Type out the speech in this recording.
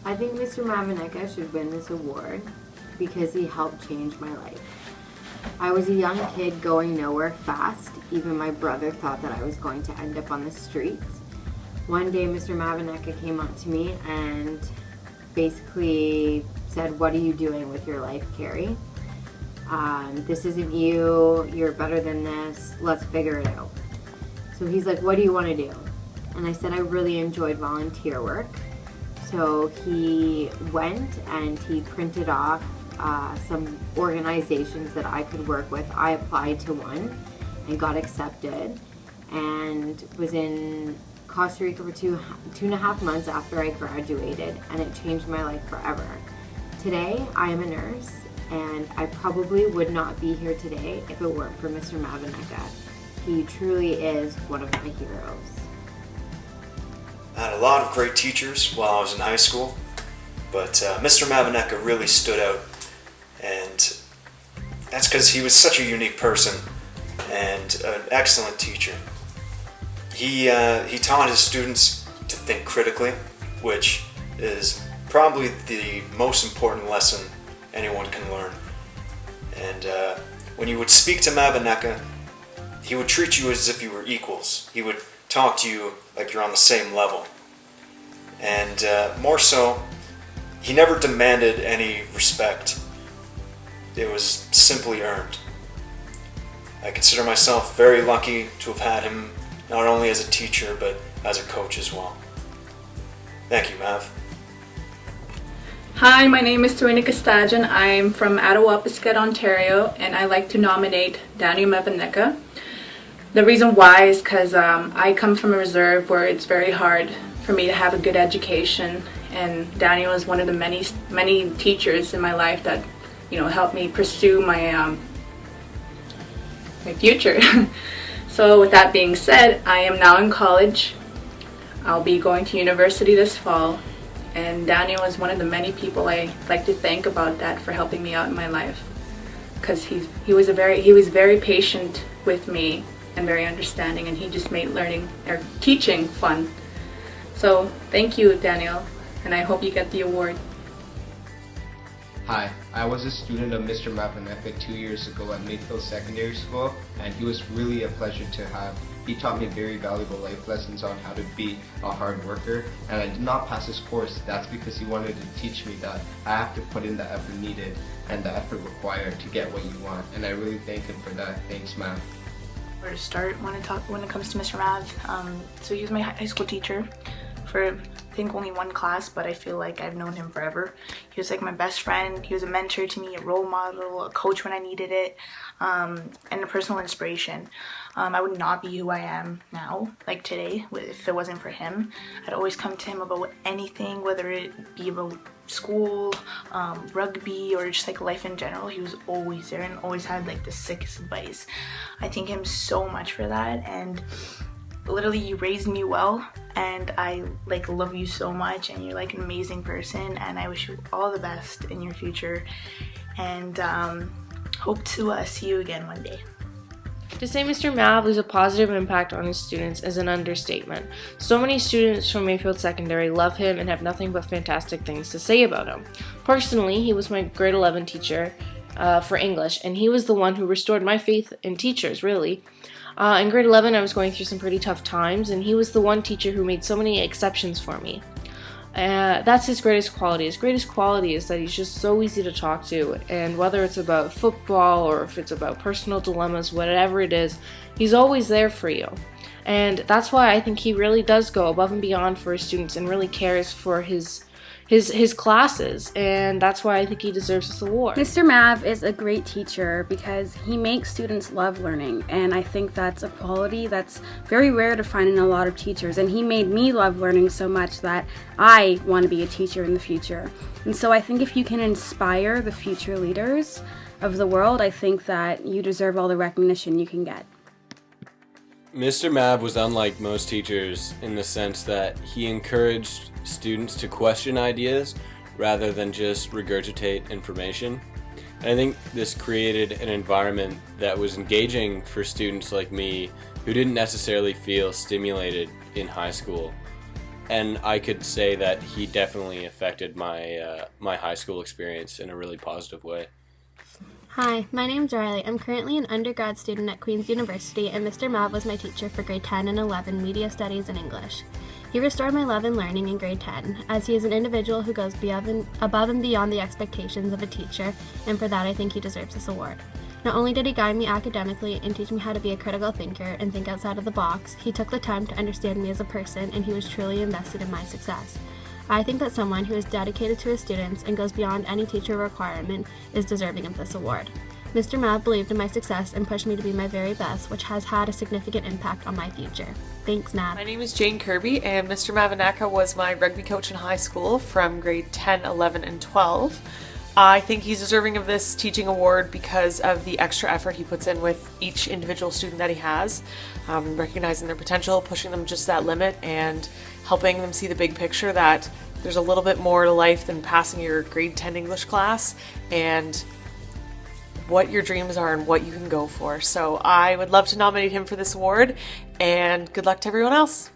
I think Mr. Mavaneka should win this award because he helped change my life. I was a young kid going nowhere fast. Even my brother thought that I was going to end up on the streets. One day, Mr. Mavaneka came up to me and basically said, "What are you doing with your life, Carrie? This isn't you. You're better than this. Let's figure it out." So he's like, "What do you want to do?" And I said I really enjoyed volunteer work. So he went and he printed off some organizations that I could work with. I applied to one and got accepted and was in Costa Rica for two and a half months after I graduated, and it changed my life forever. Today, I am a nurse, and I probably would not be here today if it weren't for Mr. Mavaneka. He truly is one of my heroes. I had a lot of great teachers while I was in high school, but Mr. Mavaneka really stood out, and that's because he was such a unique person and an excellent teacher. He taught his students to think critically, which is probably the most important lesson anyone can learn. And when you would speak to Mavaneka, he would treat you as if you were equals. He would talk to you like you're on the same level. And more so, he never demanded any respect. It was simply earned. I consider myself very lucky to have had him not only as a teacher, but as a coach as well. Thank you, Mav. Hi, my name is Serena Castajan. I'm from Attawapiskat, Ontario, and I like to nominate Daniel Mavaneka. The reason why is because I come from a reserve where it's very hard for me to have a good education, and Daniel is one of the many teachers in my life that helped me pursue my future. So with that being said, I am now in college. I'll be going to university this fall, and Daniel is one of the many people I like to thank about that for helping me out in my life, because he was very patient with me and very understanding, and he just made learning or teaching fun. So thank you, Daniel, and I hope you get the award. Hi, I was a student of Mr. Mavaneka 2 years ago at Mayfield Secondary School, and he was really a pleasure to have. He taught me very valuable life lessons on how to be a hard worker, and I did not pass his course. That's because he wanted to teach me that I have to put in the effort needed and the effort required to get what you want, and I really thank him for that. Thanks, Mav. Where to start when it comes to Mr. Mav. So he was my high school teacher for I think only one class, but I feel like I've known him forever. He was like my best friend. He was a mentor to me, a role model, a coach when I needed it, and a personal inspiration. I would not be who I am now, like today, if it wasn't for him. I'd always come to him about anything, whether it be about school, rugby, or just like life in general. He was always there and always had like the sickest advice. I thank him so much for that, and literally you raised me well, and I love you so much, and you're like an amazing person, and I wish you all the best in your future, and hope to see you again one day. To say Mr. Mav leaves a positive impact on his students is an understatement. So many students from Mayfield Secondary love him and have nothing but fantastic things to say about him. Personally, he was my grade 11 teacher for English, and he was the one who restored my faith in teachers, really. In grade 11, I was going through some pretty tough times, and he was the one teacher who made so many exceptions for me. That's his greatest quality. His greatest quality is that he's just so easy to talk to, and whether it's about football or if it's about personal dilemmas, whatever it is, he's always there for you. And that's why I think he really does go above and beyond for his students and really cares for his classes, and that's why I think he deserves this award. Mr. Mav is a great teacher because he makes students love learning, and I think that's a quality that's very rare to find in a lot of teachers, and he made me love learning so much that I want to be a teacher in the future. And so I think if you can inspire the future leaders of the world, I think that you deserve all the recognition you can get. Mr. Mav was unlike most teachers in the sense that he encouraged students to question ideas rather than just regurgitate information. And I think this created an environment that was engaging for students like me who didn't necessarily feel stimulated in high school. and I could say that he definitely affected my my high school experience in a really positive way. Hi, my name's Riley. I'm currently an undergrad student at Queen's University, and Mr. Mav was my teacher for grade 10 and 11 Media Studies and English. He restored my love in learning in grade 10, as he is an individual who goes above and beyond the expectations of a teacher, and for that I think he deserves this award. Not only did he guide me academically and teach me how to be a critical thinker and think outside of the box, he took the time to understand me as a person, and he was truly invested in my success. I think that someone who is dedicated to his students and goes beyond any teacher requirement is deserving of this award. Mr. Mav believed in my success and pushed me to be my very best, which has had a significant impact on my future. Thanks, Mav. My name is Jane Kirby, and Mr. Mavaneka was my rugby coach in high school from grade 10, 11, and 12. I think he's deserving of this teaching award because of the extra effort he puts in with each individual student that he has, recognizing their potential, pushing them just that limit, and helping them see the big picture that there's a little bit more to life than passing your grade 10 English class, and what your dreams are and what you can go for. So I would love to nominate him for this award, and good luck to everyone else.